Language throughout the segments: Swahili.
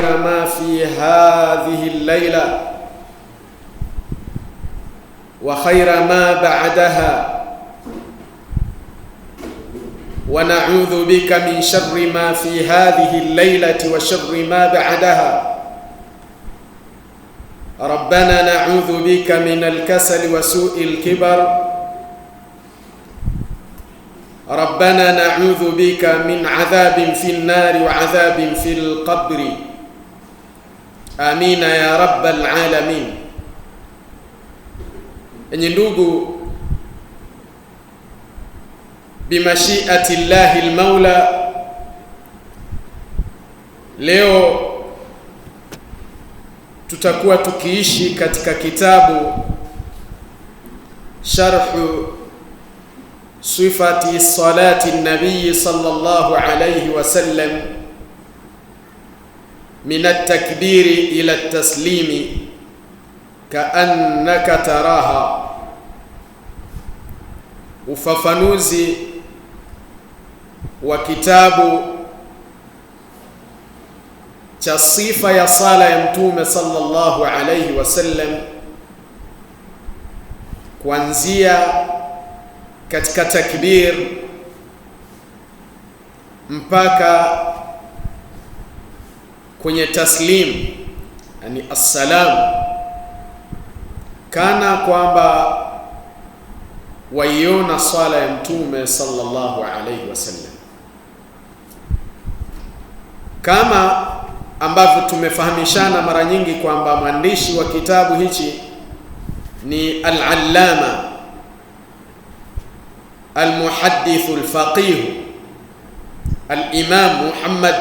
وخير ما في هذه الليلة وخير ما بعدها، ونعوذ بك من شر ما في هذه الليلة وشر ما بعدها. ربنا نعوذ بك من الكسل وسوء الكبر. ربنا نعوذ بك من عذاب في النار وعذاب في القبر. آمين يا رب العالمين. Enyi ndugu, bimashiati llahi almaula, leo tutakuwa tukiishi katika kitabu Sharhu Sifati salati nabii sallallahu alayhi wasallam min at-takbiri ila at-taslimi kaannaka taraha. Ufafanuzi wa kitabu cha sifa ya sala ya Mtume sallallahu alayhi wasallam, kuanzia katika takbir mpaka kwenye taslim, yani assalam, kana kwamba waiona swala ya Mtume sallallahu alayhi wasallam. Kama ambavyo tumefahamishana mara nyingi kwamba mwandishi wa kitabu hichi ni al-allama al-muhaddith al-faqih al-imam Muhammad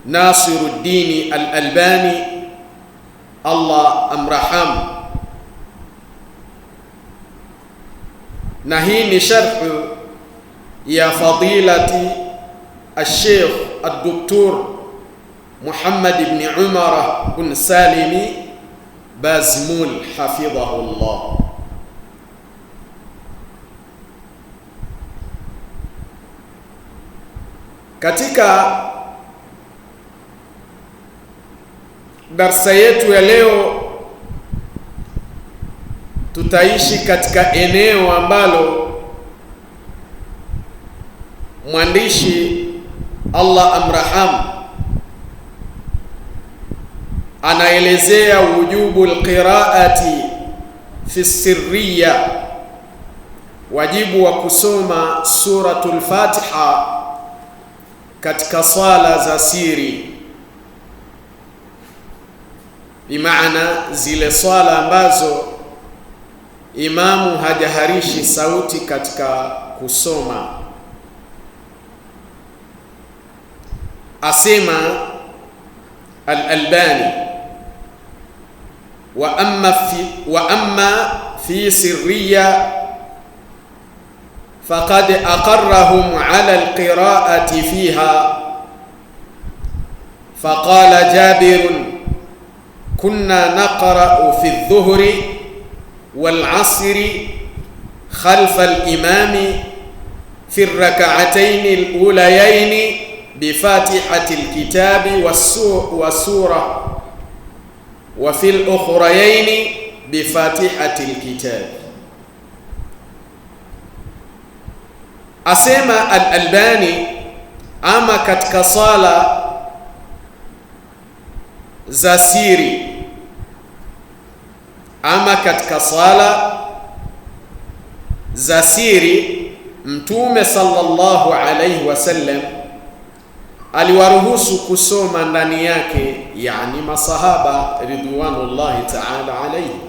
Nasiruddin al-Albani, Allah amrahamu. Na hii ni sharhu ya fadilati al-Sheikh al-Doktor Muhammad ibn Umar bin Salimi Bazmul hafidhahullah. Katika darsa yetu ya leo tutaishi katika eneo ambalo mwandishi Allah amrahamu anaelezea wujubu alqiraati fi sirriya, wajibu wa kusoma suratul Fatiha katika sala za siri, bimaana zile swala ambazo imamu hajaharishi sauti katika kusoma. Asema al-Albani, wa amma fi sirriya faqad aqarrahum ala al-qira'ati fiha. Faqala Jabir, kunna naqra'u fi adh-dhuhri wal-'asri khalfa al-imami fi ar-rak'atayn al-ulayayn bifatihati al-kitabi was-sura wa fi al-ukhrayayn bifatihati al-kitabi. Asema al-Albani, ama katika sala za siri, ama katika sala za siri Mtume sallallahu alayhi wasallam aliwaruhusu kusoma ndani yake, yani masahaba ridwanullahi ta'ala alayhi.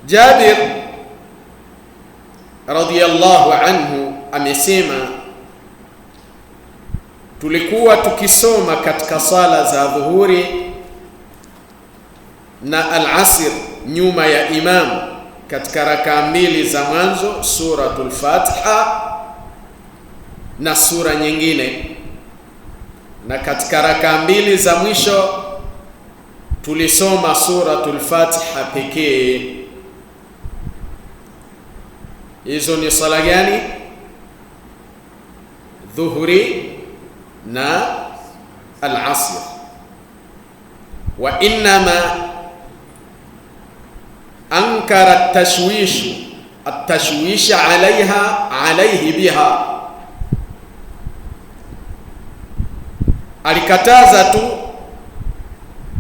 Jabir radiyallahu anhu amesema, tulikuwa tukisoma katika sala za dhuhuri na al-asr nyuma ya imam katika raka mbili za mwanzo suratul Fatiha na sura nyingine, na katika raka mbili za mwisho tulisoma suratul Fatiha pekee. Hizo ni sala gani? dhuhri na al-asr. Wa innama ankara at-tashwish alayhi biha, alikataza tu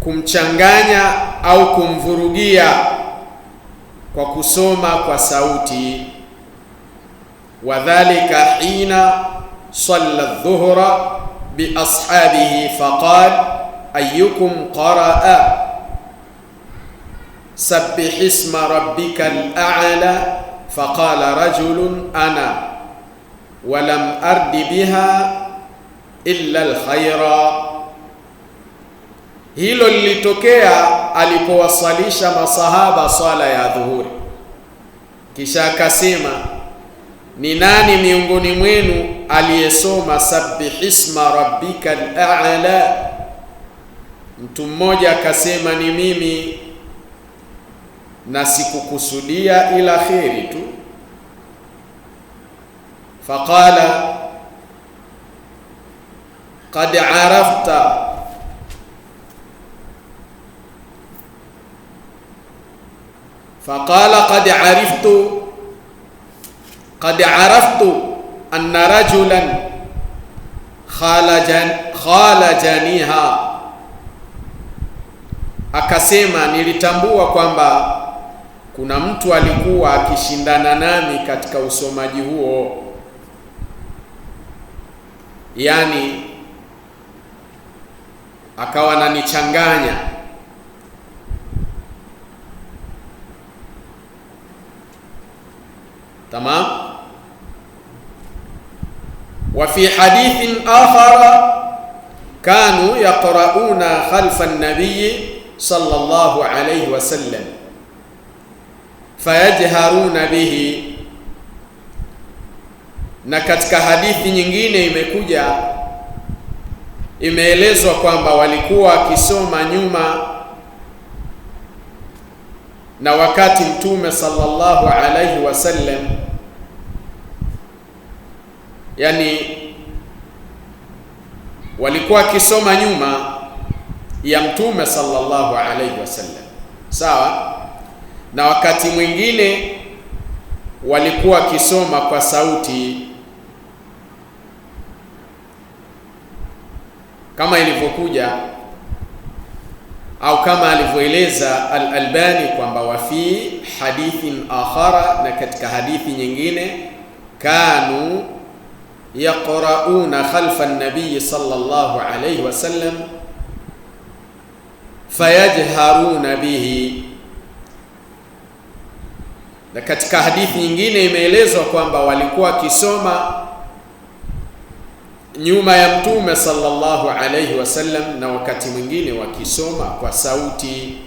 kumchanganya au kumvurugia kwa kusoma kwa sauti. Wadhalika hina salla adh-dhuhra bi ashabihi faqala ayyukum qaraa sabbih isma rabbikal a'la faqala rajulun ana wa lam ardi biha illa al-khayra. Hilo lilitokea alipowasalisha masahaba swala ya dhuhuri, kisha akasema, ni nani miongoni mwenu aliyesoma sabbih isma rabbikal a'la? Mtu mmoja akasema, ni mimi, na sikukusudia ila kheri tu. Faqala qad arafta فقال قد عرفت أن رجلا خالجنيها. Akasema, nilitambua kwamba kuna mtu alikuwa akishindana nami katika usomaji huo, yani akawa ananichanganya. Tamam. Wa fi hadithin akhar kanu yaqra'una khalfa an-nabiy sallallahu alayhi wa sallam fayajharuna bihi. Na katika hadithi nyingine imekuja, imeelezwa kwamba walikuwa wakisoma nyuma na wakati Mtume sallallahu alayhi wasallam, yani walikuwa wakisoma nyuma ya Mtume sallallahu alayhi wasallam, sawa. Na wakati mwingine walikuwa wakisoma kwa sauti, kama ilivyokuja au kama alivyoeleza Al-Albani kwamba wa fi hadithin akhara, na katika hadithi nyingine, kanu yaqra'una khalfa an-nabiy sallallahu alayhi wasallam fayajharuna bihi. Na katika hadithi nyingine imeelezwa kwamba walikuwa wakisoma nyuma ya Mtume sallallahu alayhi wasallam, na wakati mwingine wakisoma kwa sauti.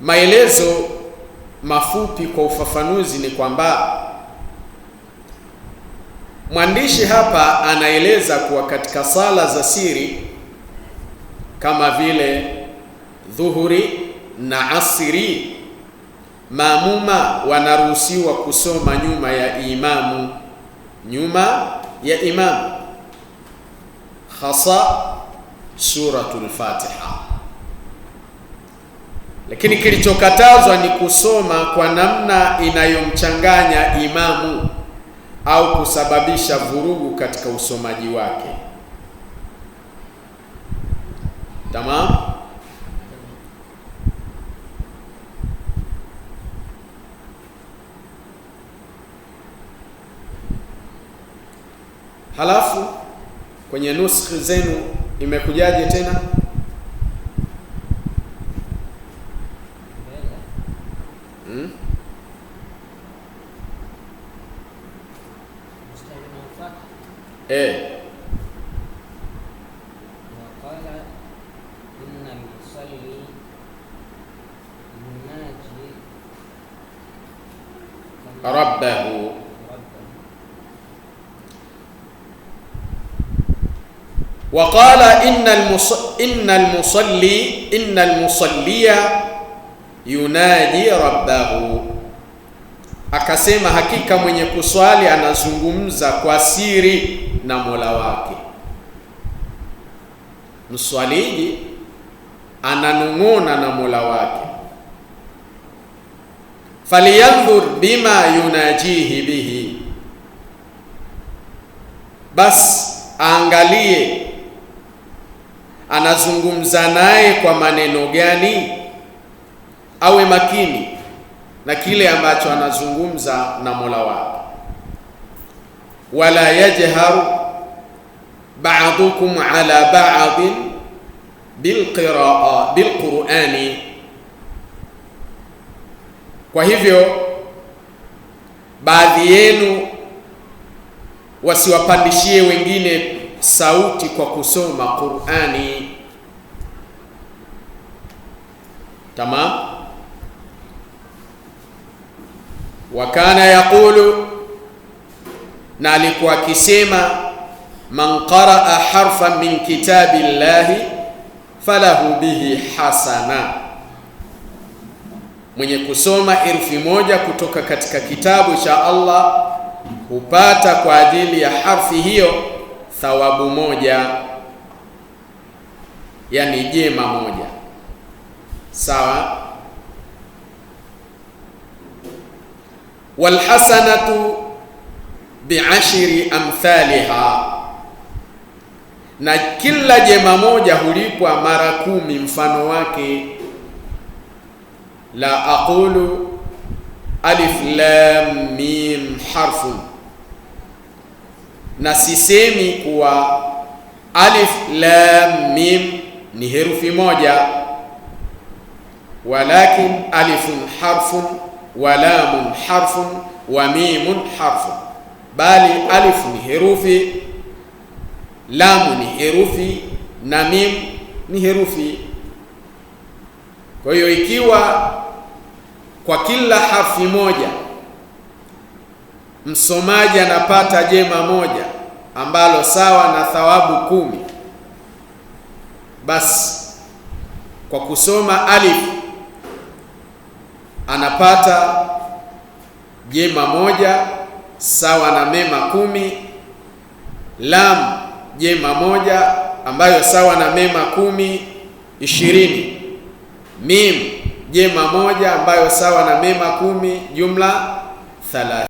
Maelezo mafupi kwa ufafanuzi ni kwamba mwandishi hapa anaeleza kuwa katika sala za siri kama vile dhuhuri na asiri, maamuma wanaruhusiwa kusoma nyuma ya imamu, hasa suratul Fatiha. Lakini kilichokatazwa ni kusoma kwa namna inayomchanganya imamu au kusababisha vurugu katika usomaji wake. Tamam. Halafu kwenye nuskhi zenu imekujaje tena? rabbahu. وقال إن المصلي ينادي ربه. akasema hakika mwenye kuswali anazungumza kwa siri na Mola wake. Mswaliji ananong'ona na Mola wake. Falyanzur bima yunajihi bihi, bas aangalie anazungumza naye kwa maneno gani, awe makini na kile ambacho anazungumza na Mola wake. Wala yajharu ba'dukum ala ba'din bilqur'ani, kwa hivyo baadhi yenu wasiwapandishie wengine sauti kwa kusoma Qur'ani. Tamam. Wa kana yaqulu, na alikuwa akisema, man qaraa harfan min kitabillahi falahu bihi hasana, mwenye kusoma herufi moja kutoka katika kitabu cha Allah hupata kwa ajili ya harfi hiyo thawabu moja, yani jema moja. Sawa. Walhasanatu bi'ashri amthaliha, na kila jema moja hulipwa mara 10 mfano wake. La aqulu alif lam mim harfun, na sisemi kuwa alif lam mim ni herufi moja, walakin alifun harfun wa lamun harfun wa mimun harfun, bali alif ni herufi, lamu ni herufi na mim ni herufi. Kwa hiyo ikiwa kwa kila harfi moja msomaji anapata jema moja ambalo sawa na thawabu 10, basi kwa kusoma alif anapata jema moja sawa na mema 10, lam jema moja ambayo sawa na mema 10 20, mim jema moja ambayo sawa na mema 10, jumla 30.